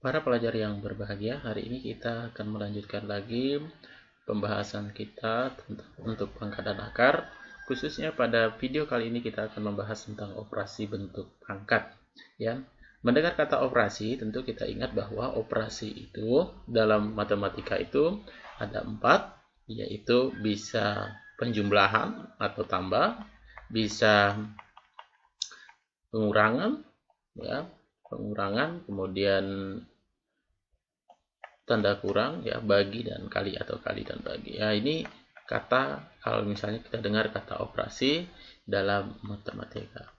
Para pelajar yang berbahagia, hari ini kita akan melanjutkan lagi pembahasan kita untuk pangkat dan akar. Khususnya pada video kali ini kita akan membahas tentang operasi bentuk pangkat. Ya, mendengar kata operasi, tentu kita ingat bahwa operasi itu dalam matematika itu ada 4, yaitu bisa penjumlahan atau tambah, bisa pengurangan, ya, kemudian tanda kurang, ya, bagi dan kali atau kali dan bagi. Ya, ini kata kalau misalnya kita dengar kata operasi dalam matematika.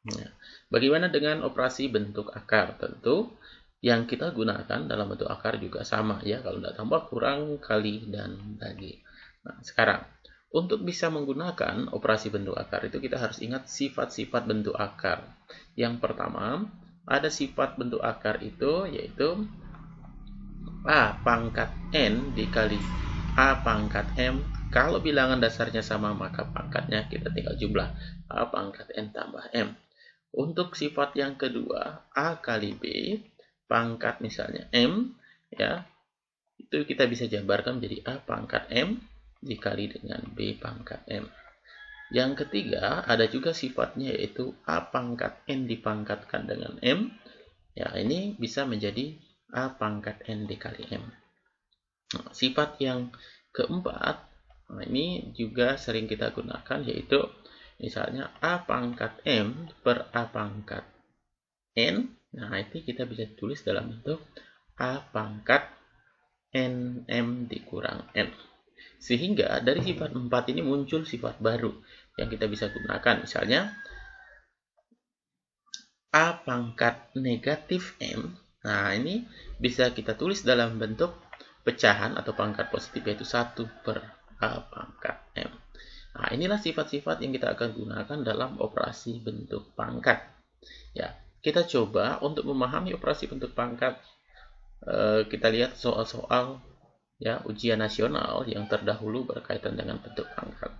Ya. Bagaimana dengan operasi bentuk akar? Tentu yang kita gunakan dalam bentuk akar juga sama, ya, kalau tidak tambah, kurang, kali, dan bagi. Nah, sekarang untuk bisa menggunakan operasi bentuk akar itu kita harus ingat sifat-sifat bentuk akar. Yang pertama, ada sifat bentuk akar itu yaitu A pangkat N dikali A pangkat M. Kalau bilangan dasarnya sama, maka pangkatnya kita tinggal jumlah. A pangkat N tambah M. Untuk sifat yang kedua, A kali B, pangkat misalnya M, ya, itu kita bisa jabarkan menjadi A pangkat M dikali dengan B pangkat M. Yang ketiga, ada juga sifatnya yaitu A pangkat N dipangkatkan dengan M. Ya, ini bisa menjadi A pangkat N dikali M. Nah, sifat yang keempat, nah ini juga sering kita gunakan, yaitu misalnya A pangkat M per A pangkat N. Nah, itu kita bisa tulis dalam bentuk A pangkat NM dikurang N. Sehingga dari sifat 4 ini muncul sifat baru yang kita bisa gunakan. Misalnya A pangkat negatif M. Nah, ini bisa kita tulis dalam bentuk pecahan atau pangkat positif, yaitu 1 per A pangkat M. Nah, inilah sifat-sifat yang kita akan gunakan dalam operasi bentuk pangkat. Ya, kita coba untuk memahami operasi bentuk pangkat. Kita lihat soal-soal, ya, ujian nasional yang terdahulu berkaitan dengan bentuk pangkat.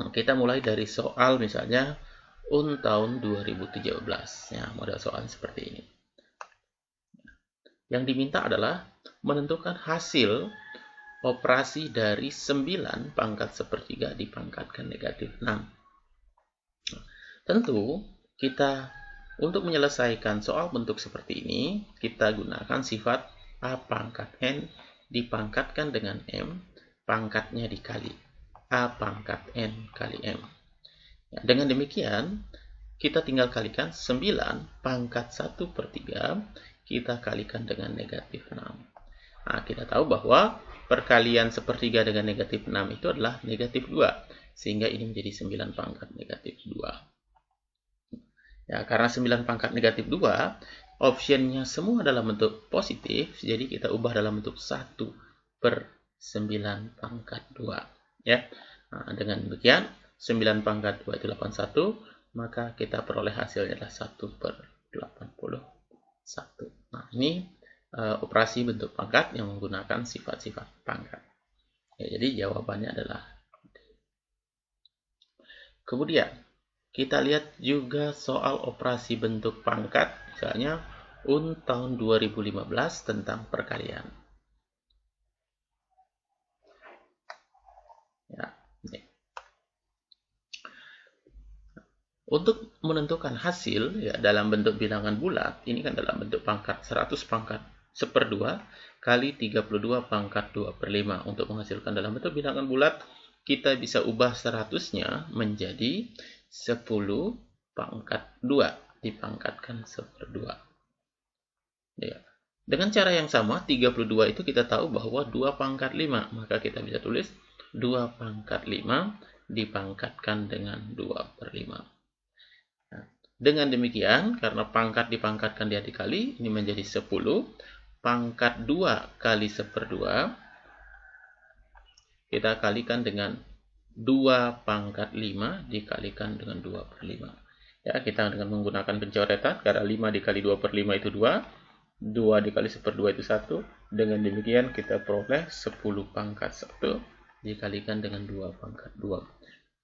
Nah, kita mulai dari soal misalnya tahun 2017. Ya, model soal seperti ini. Yang diminta adalah menentukan hasil operasi dari 9 pangkat sepertiga dipangkatkan negatif 6. Tentu kita untuk menyelesaikan soal bentuk seperti ini, kita gunakan sifat A pangkat N dipangkatkan dengan M, pangkatnya dikali A pangkat N kali M. Ya, dengan demikian, kita tinggal kalikan 9 pangkat 1 per 3, kita kalikan dengan negatif 6. Nah, kita tahu bahwa perkalian sepertiga dengan negatif 6 itu adalah negatif 2. Sehingga ini menjadi 9 pangkat negatif 2. Ya, karena 9 pangkat negatif 2, optionnya semua dalam bentuk positif, jadi kita ubah dalam bentuk 1 per 9 pangkat 2. Ya. Nah, dengan demikian, 9 pangkat 2 itu 81, maka kita peroleh hasilnya adalah 1 per 81. Nah, ini operasi bentuk pangkat yang menggunakan sifat-sifat pangkat. Ya, jadi jawabannya adalah D. Kemudian, kita lihat juga soal operasi bentuk pangkat, misalnya tahun 2015 tentang perkalian. Ya, ini. Untuk menentukan hasil, ya, dalam bentuk bilangan bulat, ini kan dalam bentuk pangkat 100 pangkat 1/2 kali 32 pangkat 2/5. Untuk menghasilkan dalam bentuk bilangan bulat, kita bisa ubah 100-nya menjadi 10 pangkat 2 dipangkatkan 1/2. Ya. Dengan cara yang sama, 32 itu kita tahu bahwa 2 pangkat 5, maka kita bisa tulis 2 pangkat 5 dipangkatkan dengan 2/5. Dengan demikian, karena pangkat dipangkatkan dia dikali, ini menjadi 10. Pangkat 2 kali 1/2, kita kalikan dengan 2 pangkat 5 dikalikan dengan 2/5. Ya, kita dengan menggunakan pencoretan, karena 5 dikali 2/5 itu 2. 2 dikali 1/2 itu 1. Dengan demikian, kita peroleh 10 pangkat 1 dikalikan dengan 2 pangkat 2.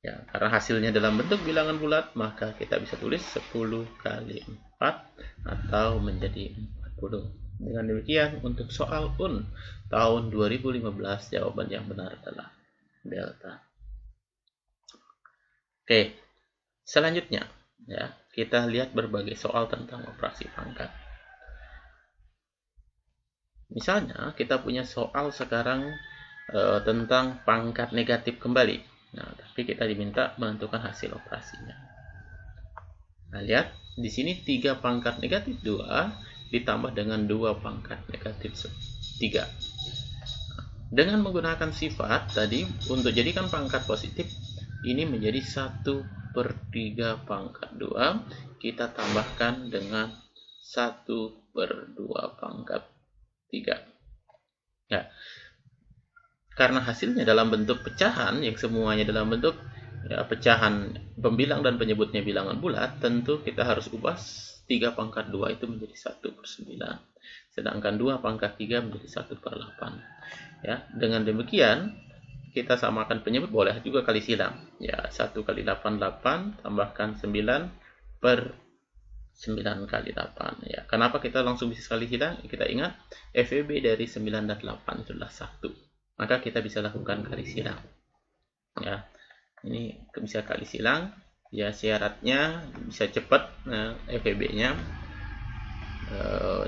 Ya, karena hasilnya dalam bentuk bilangan bulat, maka kita bisa tulis 10 kali 4 atau menjadi Dengan demikian, untuk soal UN tahun 2015, jawaban yang benar adalah delta. Oke, selanjutnya ya, kita lihat berbagai soal tentang operasi pangkat. Misalnya, kita punya soal sekarang tentang pangkat negatif kembali. Nah, tapi kita diminta menentukan hasil operasinya. Nah, lihat di sini 3 pangkat negatif 2 ditambah dengan 2 pangkat negatif 3. Dengan menggunakan sifat tadi, untuk jadikan pangkat positif, ini menjadi 1/3 pangkat 2, kita tambahkan dengan 1/2 pangkat 3. Ya, karena hasilnya dalam bentuk pecahan, yang semuanya dalam bentuk ya, pecahan pembilang dan penyebutnya bilangan bulat, tentu kita harus ubah 3 pangkat 2 itu menjadi 1/9. Sedangkan 2 pangkat 3 menjadi 1/8. Ya, dengan demikian kita samakan penyebut, boleh juga kali silang. Ya, 1 kali 8, 8, tambahkan 9/9 kali 8. Ya, kenapa kita langsung bisa kali silang? Kita ingat FEB dari 9 dan 8 itulah 1. Maka kita bisa lakukan kali silang. Ya, ini bisa kali silang. Ya, syaratnya bisa cepat. Nah, FEB-nya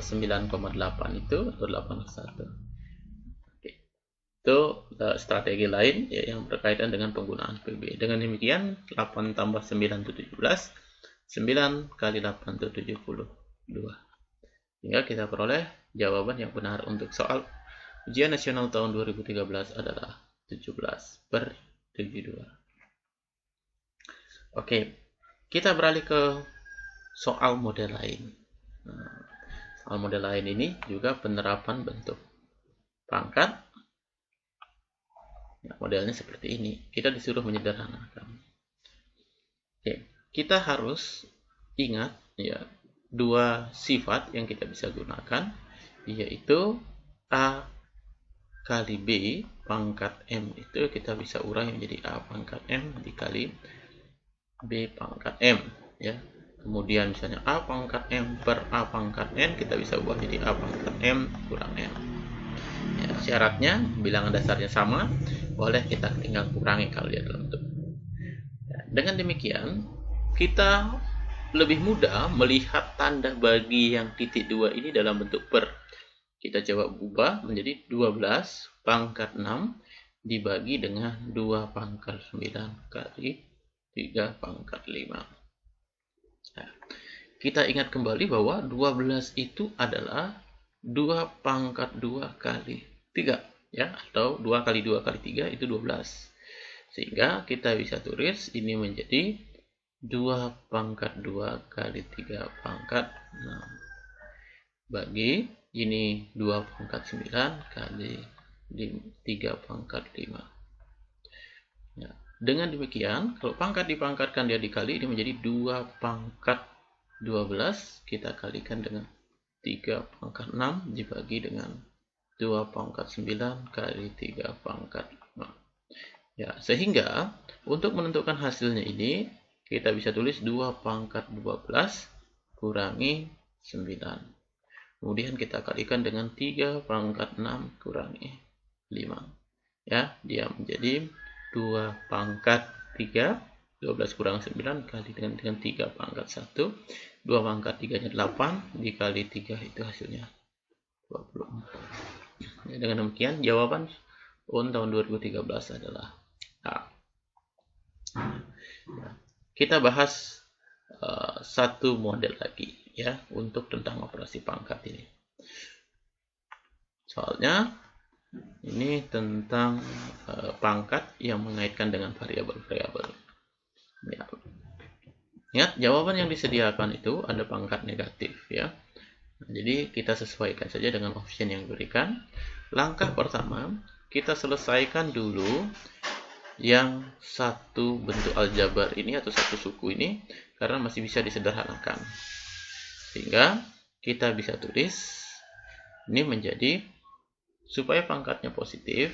9,8 itu atau 8,1. Itu strategi lain ya, yang berkaitan dengan penggunaan PB. Dengan demikian 8 tambah 9 itu 17, 9 kali 8 itu 72. Sehingga kita peroleh jawaban yang benar untuk soal ujian nasional tahun 2013 adalah 17/72. Oke, kita beralih ke soal model lain. Nah, soal model lain ini juga penerapan bentuk pangkat. Nah, modelnya seperti ini. Kita disuruh menyederhanakan. Oke, kita harus ingat ya 2 sifat yang kita bisa gunakan, yaitu A kali B pangkat M itu kita bisa urai menjadi A pangkat M dikali B pangkat M ya. Kemudian misalnya A pangkat M per A pangkat N kita bisa ubah jadi A pangkat M kurang N. Ya, syaratnya bilangan dasarnya sama, boleh kita tinggal kurangi kalau dia dalam bentuk. Ya, dengan demikian kita lebih mudah melihat tanda bagi yang titik 2 ini dalam bentuk per. Kita coba ubah menjadi 12 pangkat 6 dibagi dengan 2 pangkat 9 kali 3 pangkat 5. Nah, kita ingat kembali bahwa 12 itu adalah 2 pangkat 2 kali 3 ya, atau 2 kali 2 kali 3 itu 12. Sehingga kita bisa tulis ini menjadi 2 pangkat 2 kali 3 pangkat 6 bagi ini 2 pangkat 9 kali 3 pangkat 5. Ya, dengan demikian kalau pangkat dipangkatkan dia dikali, ini menjadi 2 pangkat 12 kita kalikan dengan 3 pangkat 6 dibagi dengan 2 pangkat 9 kali 3 pangkat 5. Ya, sehingga untuk menentukan hasilnya ini kita bisa tulis 2 pangkat 12 kurangi 9. Kemudian kita kalikan dengan 3 pangkat 6 kurangi 5. Ya, dia menjadi 2 pangkat 3, 12 kurang 9 kali dengan 3 pangkat 1. 2 pangkat 3-nya 8 dikali 3 itu hasilnya 24. Ya, dengan demikian jawaban UN tahun 2013 adalah A. Ya, kita bahas satu model lagi ya untuk tentang operasi pangkat ini. Soalnya ini tentang pangkat yang mengaitkan dengan variabel-variabel. Ya. Ingat, jawaban yang disediakan itu ada pangkat negatif ya. Nah, jadi kita sesuaikan saja dengan option yang diberikan. Langkah pertama, kita selesaikan dulu yang satu bentuk aljabar ini atau satu suku ini karena masih bisa disederhanakan. Sehingga kita bisa tulis ini menjadi, supaya pangkatnya positif,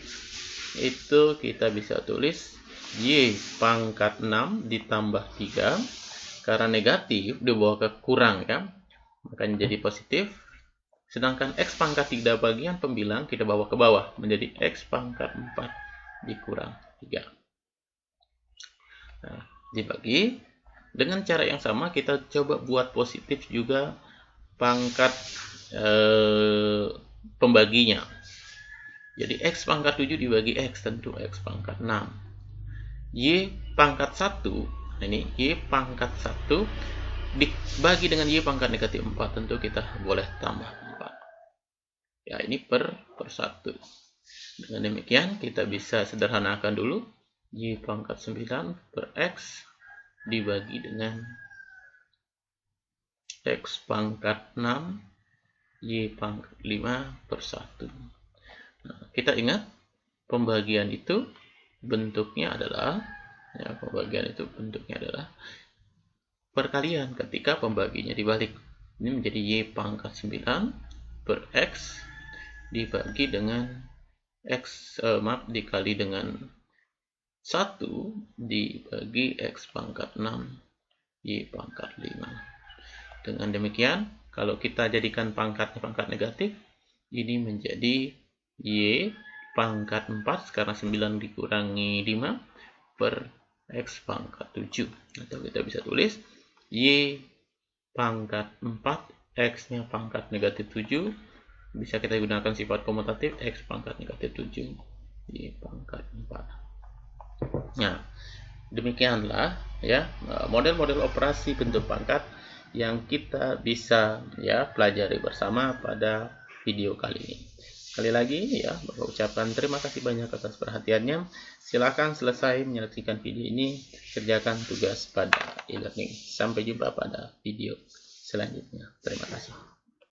itu kita bisa tulis Y pangkat 6 ditambah 3. Karena negatif dibawa ke kurang kan, maka jadi positif Sedangkan X pangkat 3 bagian pembilang kita bawa ke bawah menjadi X pangkat 4 dikurang 3. Nah, dibagi. Dengan cara yang sama kita coba buat positif juga pangkat pembaginya. Jadi X pangkat 7 dibagi X, tentu X pangkat 6. Y pangkat 1, ini Y pangkat 1 dibagi dengan Y pangkat negatif 4, tentu kita boleh tambah 4. Ya, ini per 1. Dengan demikian kita bisa sederhanakan dulu Y pangkat 9 per X dibagi dengan X pangkat 6 Y pangkat 5 per 1. Nah, kita ingat pembagian itu bentuknya adalah perkalian ketika pembaginya dibalik. Ini menjadi Y pangkat 9 per X dibagi dengan dikali dengan 1 dibagi X pangkat 6 Y pangkat 5. Dengan demikian, kalau kita jadikan pangkatnya pangkat negatif, ini menjadi Y pangkat 4, karena 9 dikurangi 5 per X pangkat 7. Atau kita bisa tulis Y pangkat 4, X-nya pangkat negatif 7. Bisa kita gunakan sifat komutatif X pangkat negatif 7, Y pangkat 4. Nah, demikianlah ya model-model operasi bentuk pangkat yang kita bisa pelajari bersama pada video kali ini. Sekali lagi Bapak ucapkan terima kasih banyak atas perhatiannya. Silakan selesai menyaksikan video ini, kerjakan tugas pada e-learning. Sampai jumpa pada video selanjutnya. Terima kasih.